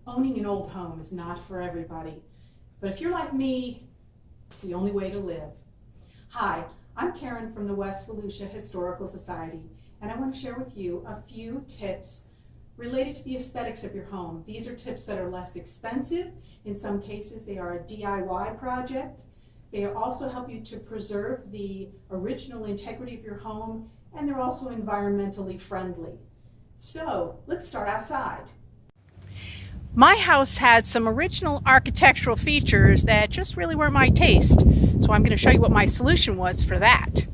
Owning an old home is not for everybody, but if you're like me, it's the only way to live. Hi, I'm Karen from the West Volusia Historical Society, and I want to share with you a few tips related to the aesthetics of your home. These are tips that are less expensive. In some cases, they are a DIY project. They also help you to preserve the original integrity of your home, and they're also environmentally friendly. So let's start outside. My house had some original architectural features that just really weren't my taste. So I'm going to show you what my solution was for that.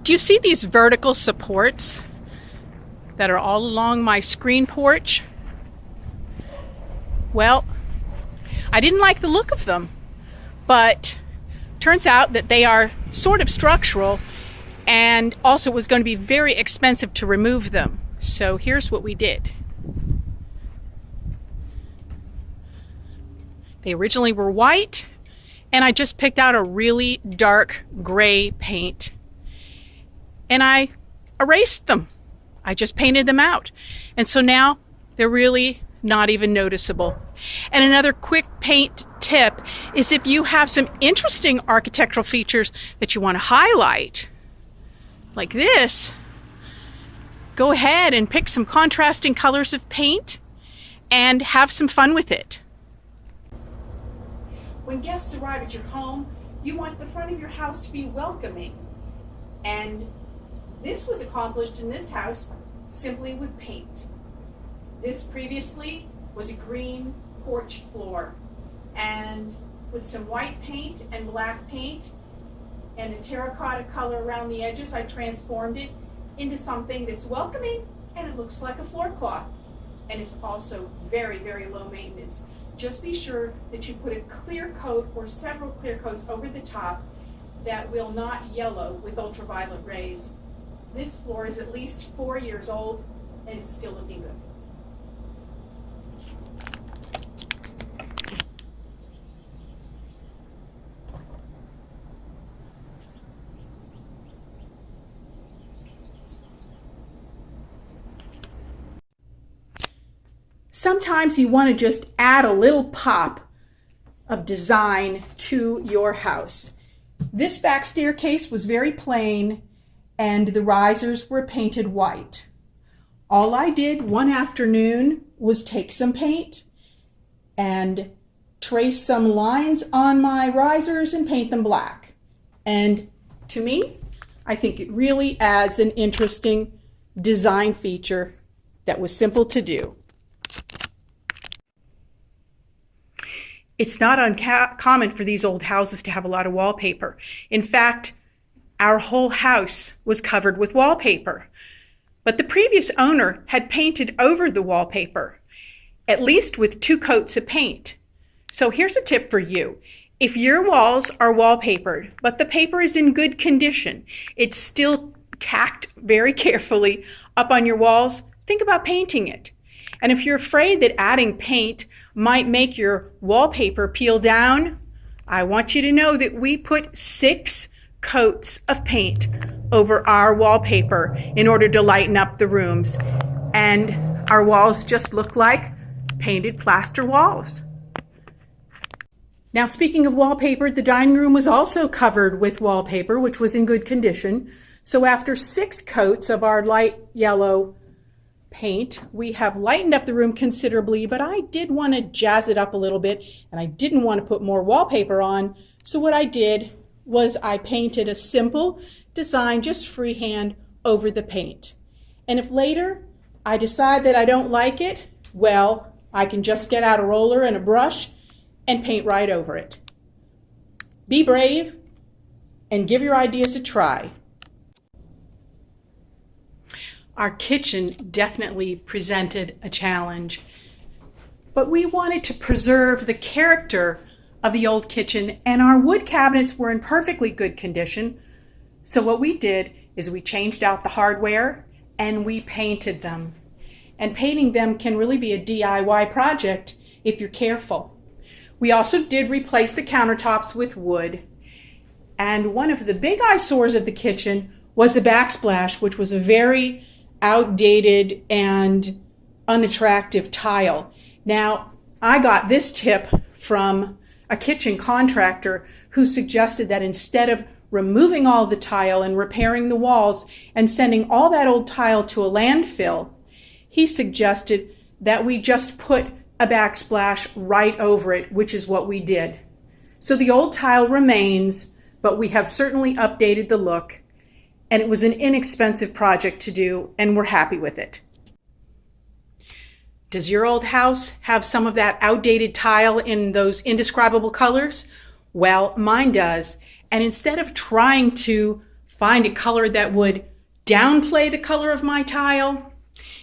Do you see these vertical supports that are all along my screen porch? Well, I didn't like the look of them, but turns out that they are sort of structural, and also it was going to be very expensive to remove them. So here's what we did. They originally were white, and I just picked out a really dark gray paint, and I erased them. I just painted them out. And so now they're really not even noticeable. And another quick paint tip is if you have some interesting architectural features that you want to highlight, like this, go ahead and pick some contrasting colors of paint and have some fun with it. When guests arrive at your home, you want the front of your house to be welcoming. And this was accomplished in this house simply with paint. This previously was a green porch floor, and with some white paint and black paint and a terracotta color around the edges, I transformed it into something that's welcoming, and it looks like a floor cloth. And it's also very, very low maintenance. Just be sure that you put a clear coat or several clear coats over the top that will not yellow with ultraviolet rays. This floor is at least 4 years old, and it's still looking good. Sometimes you want to just add a little pop of design to your house. This back staircase was very plain, and the risers were painted white. All I did one afternoon was take some paint and trace some lines on my risers and paint them black. And to me, I think it really adds an interesting design feature that was simple to do. It's not uncommon for these old houses to have a lot of wallpaper. In fact, our whole house was covered with wallpaper. But the previous owner had painted over the wallpaper, at least with 2 coats of paint. So here's a tip for you. If your walls are wallpapered, but the paper is in good condition, it's still tacked very carefully up on your walls, think about painting it. And if you're afraid that adding paint might make your wallpaper peel down, I want you to know that we put 6 coats of paint over our wallpaper in order to lighten up the rooms. And our walls just look like painted plaster walls. Now, speaking of wallpaper, the dining room was also covered with wallpaper, which was in good condition. So after 6 coats of our light yellow paint, we have lightened up the room considerably, but I did want to jazz it up a little bit, and I didn't want to put more wallpaper on. So what I did was I painted a simple design just freehand over the paint. And if later I decide that I don't like it, well, I can just get out a roller and a brush and paint right over it. Be brave and give your ideas a try. Our kitchen definitely presented a challenge, but we wanted to preserve the character of the old kitchen, and our wood cabinets were in perfectly good condition. So what we did is we changed out the hardware and we painted them. And painting them can really be a DIY project if you're careful. We also did replace the countertops with wood. And one of the big eyesores of the kitchen was the backsplash, which was a very outdated and unattractive tile. Now, I got this tip from a kitchen contractor who suggested that instead of removing all the tile and repairing the walls and sending all that old tile to a landfill, he suggested that we just put a backsplash right over it, which is what we did. So the old tile remains, but we have certainly updated the look, and it was an inexpensive project to do, and we're happy with it. Does your old house have some of that outdated tile in those indescribable colors? Well, mine does. And instead of trying to find a color that would downplay the color of my tile,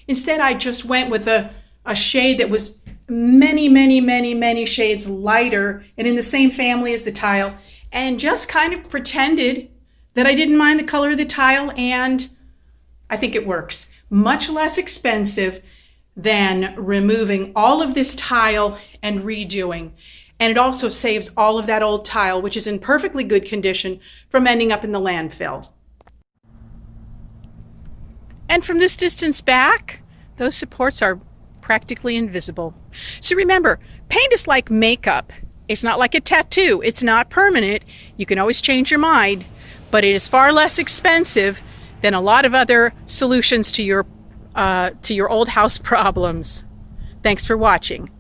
instead I just went with a shade that was many shades lighter and in the same family as the tile, and just kind of pretended that I didn't mind the color of the tile, and I think it works. Much less expensive than removing all of this tile and redoing. And it also saves all of that old tile, which is in perfectly good condition, from ending up in the landfill. And from this distance back, those supports are practically invisible. So remember, paint is like makeup. It's not like a tattoo. It's not permanent. You can always change your mind, but it is far less expensive than a lot of other solutions to your old house problems. Thanks for watching.